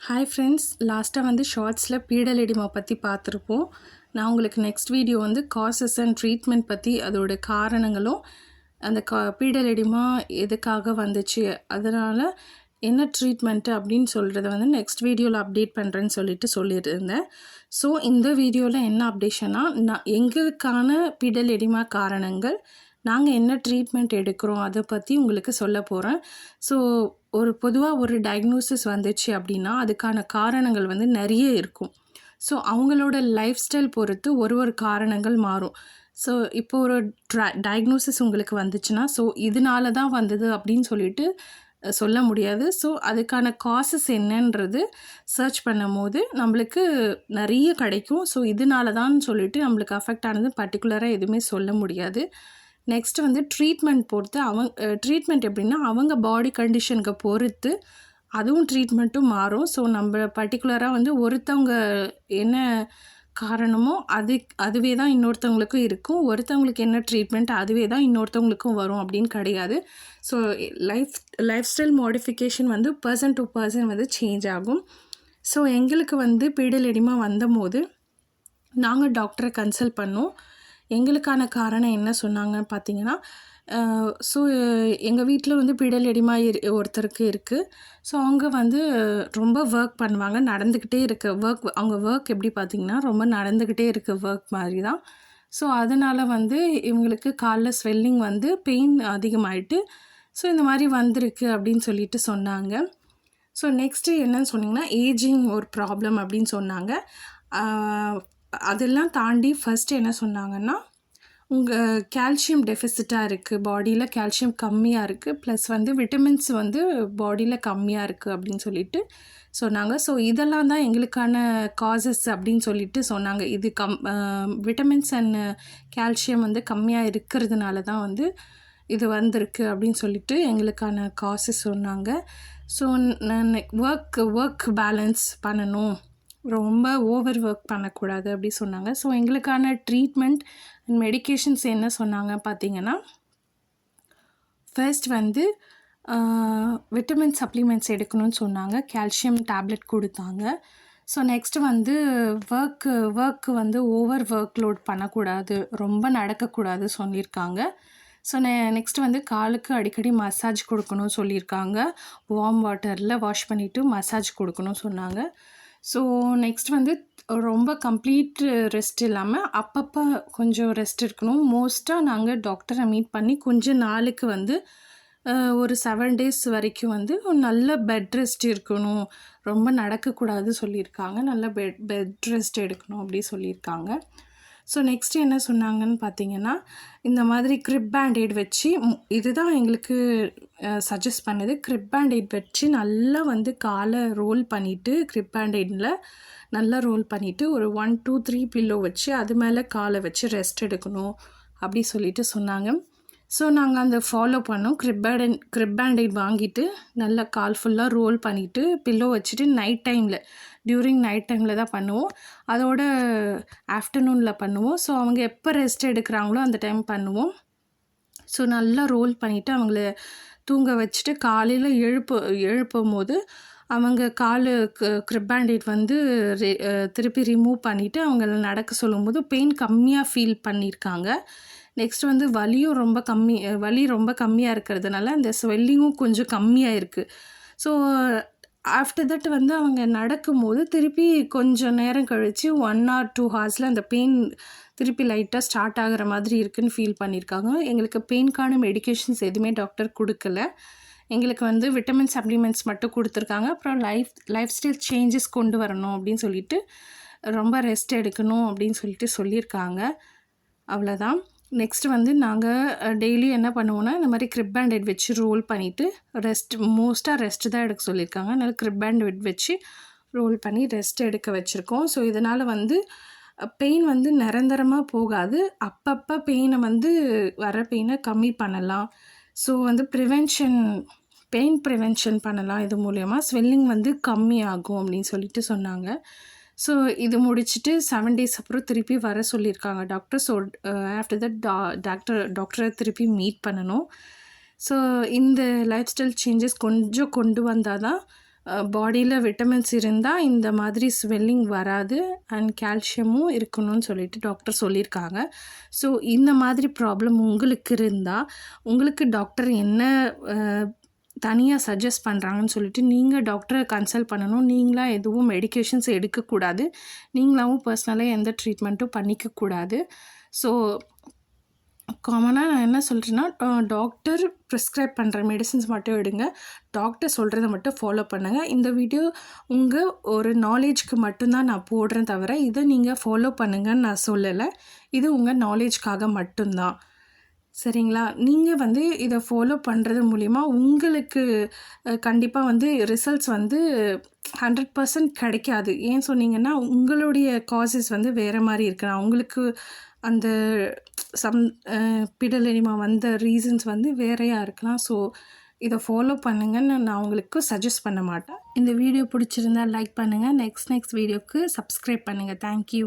Hi friends, லாஸ்ட்டாக வந்து ஷார்ட்ஸில் பீடல் எடிமா பற்றி பார்த்துருப்போம். நான் உங்களுக்கு நெக்ஸ்ட் வீடியோ வந்து காசஸ் அண்ட் ட்ரீட்மெண்ட் பற்றி, அதோட காரணங்களும், அந்த பீடல் எடிமா எதுக்காக வந்துச்சு, அதனால் என்ன ட்ரீட்மெண்ட்டு அப்படின்னு சொல்கிறத வந்து நெக்ஸ்ட் வீடியோவில் அப்டேட் பண்ணுறேன்னு சொல்லியிருந்தேன். ஸோ இந்த வீடியோவில் என்ன அப்டேஷன்னா, எங்களுக்கான பீடல் எடிமா காரணங்கள், நாங்கள் என்ன ட்ரீட்மெண்ட் எடுக்கிறோம் அதை பற்றி உங்களுக்கு சொல்ல போகிறேன். ஸோ பொதுவாக ஒரு டயக்னோசிஸ் வந்துச்சு அப்படின்னா அதுக்கான காரணங்கள் வந்து நிறைய இருக்கும். ஸோ அவங்களோட லைஃப் ஸ்டைல் பொறுத்து ஒரு காரணங்கள் மாறும். ஸோ இப்போ ஒரு டயக்னோசிஸ் உங்களுக்கு வந்துச்சுன்னா, ஸோ இதனால தான் வந்தது அப்படின்னு சொல்லிட்டு சொல்ல முடியாது. ஸோ அதுக்கான காசஸ் என்னன்றது சர்ச் பண்ணும் போது நம்மளுக்கு நிறைய கிடைக்கும். ஸோ இதனால தான் சொல்லிட்டு நம்மளுக்கு அஃபெக்ட் ஆனது பர்டிகுலராக எதுவுமே சொல்ல முடியாது. நெக்ஸ்ட்டு வந்து ட்ரீட்மெண்ட் பொறுத்து ட்ரீட்மெண்ட் எப்படின்னா அவங்க பாடி கண்டிஷனுக்கு பொறுத்து அதுவும் ட்ரீட்மெண்ட்டும் மாறும். ஸோ நம்ம பர்டிகுலராக வந்து ஒருத்தவங்க என்ன காரணமோ அதுவே தான் இன்னொருத்தவங்களுக்கும் இருக்கும். ஒருத்தவங்களுக்கு என்ன ட்ரீட்மெண்ட் அதுவே தான் இன்னொருத்தவங்களுக்கும் வரும் அப்படின்னு கிடையாது. ஸோ லைஃப் ஸ்டைல் மாடிஃபிகேஷன் வந்து பர்சன் டு பர்சன் வந்து சேஞ்ச் ஆகும். ஸோ எங்களுக்கு வந்து பீடல் எடிமா வந்தபோது நாங்கள் டாக்டரை கன்சல்ட் பண்ணோம். எங்களுக்கான காரணம் என்ன சொன்னாங்கன்னு பார்த்தீங்கன்னா, ஸோ எங்கள் வீட்டில் வந்து பீடல் எடிமா ஒருத்தருக்கு இருக்குது. ஸோ அவங்க வந்து ரொம்ப ஒர்க் பண்ணுவாங்க, நடந்துக்கிட்டே இருக்க அவங்க ஒர்க் எப்படி பார்த்திங்கன்னா ரொம்ப நடந்துக்கிட்டே இருக்க ஒர்க் மாதிரி தான். ஸோ அதனால் வந்து இவங்களுக்கு காலில் ஸ்வெல்லிங் வந்து பெயின் அதிகமாகிட்டு, ஸோ இந்த மாதிரி வந்திருக்கு அப்படின்னு சொல்லிட்டு சொன்னாங்க. ஸோ நெக்ஸ்ட்டு என்னன்னு சொன்னிங்கன்னா, ஏஜிங் ஒரு ப்ராப்ளம் அப்படின்னு சொன்னாங்க. அதெல்லாம் தாண்டி ஃபஸ்ட்டு என்ன சொன்னாங்கன்னா, உங்கள் கால்சியம் டெஃபிசிட்டாக இருக்குது, பாடியில் கால்சியம் கம்மியாக இருக்குது, ப்ளஸ் வந்து விட்டமின்ஸ் வந்து பாடியில் கம்மியாக இருக்குது அப்படின்னு சொல்லிட்டு சொன்னாங்க. ஸோ இதெல்லாம் தான் எங்களுக்கான காசஸ் அப்படின்னு சொல்லிட்டு சொன்னாங்க. இது விட்டமின்ஸ் அண்ட் கால்சியம் வந்து கம்மியாக இருக்கிறதுனால தான் வந்து இது வந்திருக்கு அப்படின்னு சொல்லிட்டு எங்களுக்கான காசஸ் சொன்னாங்க. ஸோ நான் ஒர்க் பேலன்ஸ் பண்ணணும், ரொம்ப ஓவர் ஒர்க் பண்ணக்கூடாது அப்படி சொன்னாங்க. ஸோ எங்களுக்கான ட்ரீட்மெண்ட் அண்ட் மெடிக்கேஷன்ஸ் என்ன சொன்னாங்க பார்த்தீங்கன்னா, ஃபர்ஸ்ட் வந்து விட்டமின் சப்ளிமெண்ட்ஸ் எடுக்கணும்னு சொன்னாங்க, கால்சியம் டேப்லெட் கொடுத்தாங்க. ஸோ நெக்ஸ்ட்டு வந்து ஒர்க்கு வந்து ஓவர் ஒர்க் லோட் பண்ணக்கூடாது, ரொம்ப நடக்கக்கூடாது சொல்லியிருக்காங்க. ஸோ நெக்ஸ்ட்டு வந்து காலுக்கு அடிக்கடி மசாஜ் கொடுக்கணும்னு சொல்லியிருக்காங்க. வார்ம் வாட்டரில் வாஷ் பண்ணிவிட்டு மசாஜ் கொடுக்கணும்னு சொன்னாங்க. ஸோ நெக்ஸ்ட் வந்து ரொம்ப கம்ப்ளீட் ரெஸ்ட் இல்லாமல் அப்பப்போ கொஞ்சம் ரெஸ்ட் இருக்கணும். மோஸ்ட்டாக நாங்கள் டாக்டரை மீட் பண்ணி கொஞ்சம் நாளுக்கு வந்து ஒரு 7 days வரைக்கும் வந்து நல்ல பெட் ரெஸ்ட் இருக்கணும், ரொம்ப நடக்கக்கூடாது சொல்லியிருக்காங்க, நல்ல பெட் ரெஸ்ட் எடுக்கணும் அப்படி சொல்லியிருக்காங்க. ஸோ நெக்ஸ்ட்டு என்ன சொன்னாங்கன்னு பார்த்தீங்கன்னா, இந்த மாதிரி கிரிப் பேண்டேட் வச்சு, இதுதான் எங்களுக்கு சஜஸ்ட் பண்ணுது. கிரிப் பேண்டேட் வச்சு நல்லா வந்து காலை ரோல் பண்ணிவிட்டு, கிரிப் பேண்டேடில் நல்லா ரோல் பண்ணிவிட்டு ஒரு 1 2 3 பில்லோ வச்சு அது மேலே காலை வச்சு ரெஸ்ட் எடுக்கணும் அப்படி சொல்லிட்டு சொன்னாங்க. ஸோ நாங்கள் அந்த ஃபாலோ பண்ணோம். கிரிப் பேண்டேட் வாங்கிட்டு நல்லா கால் ஃபுல்லாக ரோல் பண்ணிவிட்டு பில்லோ வச்சுட்டு டியூரிங் நைட் டைமில் தான் பண்ணுவோம். அதோட ஆஃப்டர்நூனில் பண்ணுவோம். ஸோ அவங்க எப்போ ரெஸ்ட் எடுக்கிறாங்களோ அந்த டைம் பண்ணுவோம். ஸோ நல்லா ரோல் பண்ணிவிட்டு அவங்கள தூங்க வச்சுட்டு காலையில் எழுப்பும் போது அவங்க கிரிப் பேண்டேட் வந்து திருப்பி ரிமூவ் பண்ணிவிட்டு அவங்கள நடக்க சொல்லும்போது பெயின் கம்மியாக ஃபீல் பண்ணியிருக்காங்க. நெக்ஸ்ட் வந்து வலி ரொம்ப கம்மியாக இருக்கிறதுனால அந்த ஸ்வெல்லிங்கும் கொஞ்சம் கம்மியாக இருக்குது. ஸோ ஆஃப்டர் தட் வந்து அவங்க நடக்கும்போது திருப்பி கொஞ்சம் நேரம் கழித்து 1 or 2 hours அந்த பெயின் திருப்பி லைட்டாக ஸ்டார்ட் ஆகிற மாதிரி இருக்குதுன்னு ஃபீல் பண்ணியிருக்காங்க. எங்களுக்கு பெயின்கான மெடிக்கேஷன்ஸ் எதுவுமே டாக்டர் கொடுக்கல. எங்களுக்கு வந்து விட்டமின் சப்ளிமெண்ட்ஸ் மட்டும் கொடுத்துருக்காங்க. அப்புறம் லைஃப் ஸ்டைல் சேஞ்சஸ் கொண்டு வரணும் அப்படின்னு சொல்லிட்டு, ரொம்ப ரெஸ்ட் எடுக்கணும் அப்படின்னு சொல்லிட்டு சொல்லியிருக்காங்க. அவ்வளோதான். நெக்ஸ்ட்டு வந்து நாங்கள் டெய்லி என்ன பண்ணுவோன்னா, இந்த மாதிரி கிரிப் பேண்டேட் வச்சு ரோல் பண்ணிவிட்டு மோஸ்ட்டாக ரெஸ்ட்டு தான் எடுக்க சொல்லியிருக்காங்க. அதனால் கிரிப் பேண்டேட் வச்சு ரோல் பண்ணி ரெஸ்ட் எடுக்க வச்சுருக்கோம். ஸோ இதனால் வந்து பெயின் வந்து நிரந்தரமாக போகாது, அப்பப்போ வர பெயினை கம்மி பண்ணலாம். ஸோ வந்து பெயின் ப்ரிவென்ஷன் பண்ணலாம். இது மூலயமா ஸ்வெல்லிங் வந்து கம்மியாகும் அப்படின்னு சொல்லிட்டு சொன்னாங்க. ஸோ இது முடிச்சுட்டு 7 days அப்புறம் திருப்பி வர சொல்லியிருக்காங்க டாக்டர். ஸோ ஆஃப்டர் தட் டாக்டரை திருப்பி மீட் பண்ணணும். ஸோ இந்த லைஃப் ஸ்டைல் சேஞ்சஸ் கொஞ்சம் கொண்டு வந்தால் தான் பாடியில் விட்டமின்ஸ் இருந்தால் இந்த மாதிரி ஸ்வெல்லிங் வராது அண்ட் கால்சியமும் இருக்கணும்னு சொல்லிட்டு டாக்டர் சொல்லியிருக்காங்க. ஸோ இந்த மாதிரி ப்ராப்ளம் உங்களுக்கு இருந்தால் உங்களுக்கு டாக்டர் என்ன தனியாக சஜஸ்ட் பண்ணுறாங்கன்னு சொல்லிட்டு நீங்கள் டாக்டரை கன்சல்ட் பண்ணணும். நீங்களாக எதுவும் மெடிக்கேஷன்ஸ் எடுக்கக்கூடாது. நீங்களாகவும் பர்சனலாக எந்த ட்ரீட்மெண்ட்டும் பண்ணிக்கக்கூடாது. ஸோ காமனாக நான் என்ன சொல்கிறேன்னா, டாக்டர் ப்ரிஸ்கிரைப் பண்ணுற மெடிசின்ஸ் மட்டும் எடுங்க. டாக்டர் சொல்கிறத மட்டும் ஃபாலோ பண்ணுங்கள். இந்த வீடியோ உங்கள் ஒரு நாலேஜ்க்கு மட்டும்தான் நான் போடுறேன் தவிர இதை நீங்கள் ஃபாலோ பண்ணுங்கன்னு நான் சொல்லலை. இது உங்கள் நாலேஜ்க்காக மட்டும்தான். சரிங்களா? நீங்கள் வந்து இதை ஃபாலோ பண்ணுறது மூலிமா உங்களுக்கு கண்டிப்பாக ரிசல்ட்ஸ் 100% கிடைக்காது. ஏன் சொன்னீங்கன்னா, உங்களுடைய காசஸ் வேறு மாதிரி இருக்கலாம். உங்களுக்கு அந்த பிடலினிமா வந்த ரீசன்ஸ் வேறையாக இருக்கலாம். ஸோ இதை ஃபாலோ பண்ணுங்கன்னு நான் உங்களுக்கு சஜஸ்ட் பண்ண மாட்டேன். இந்த வீடியோ பிடிச்சிருந்தா லைக் பண்ணுங்கள். நெக்ஸ்ட் வீடியோவுக்கு சப்ஸ்கிரைப் பண்ணுங்கள். தேங்க்யூ.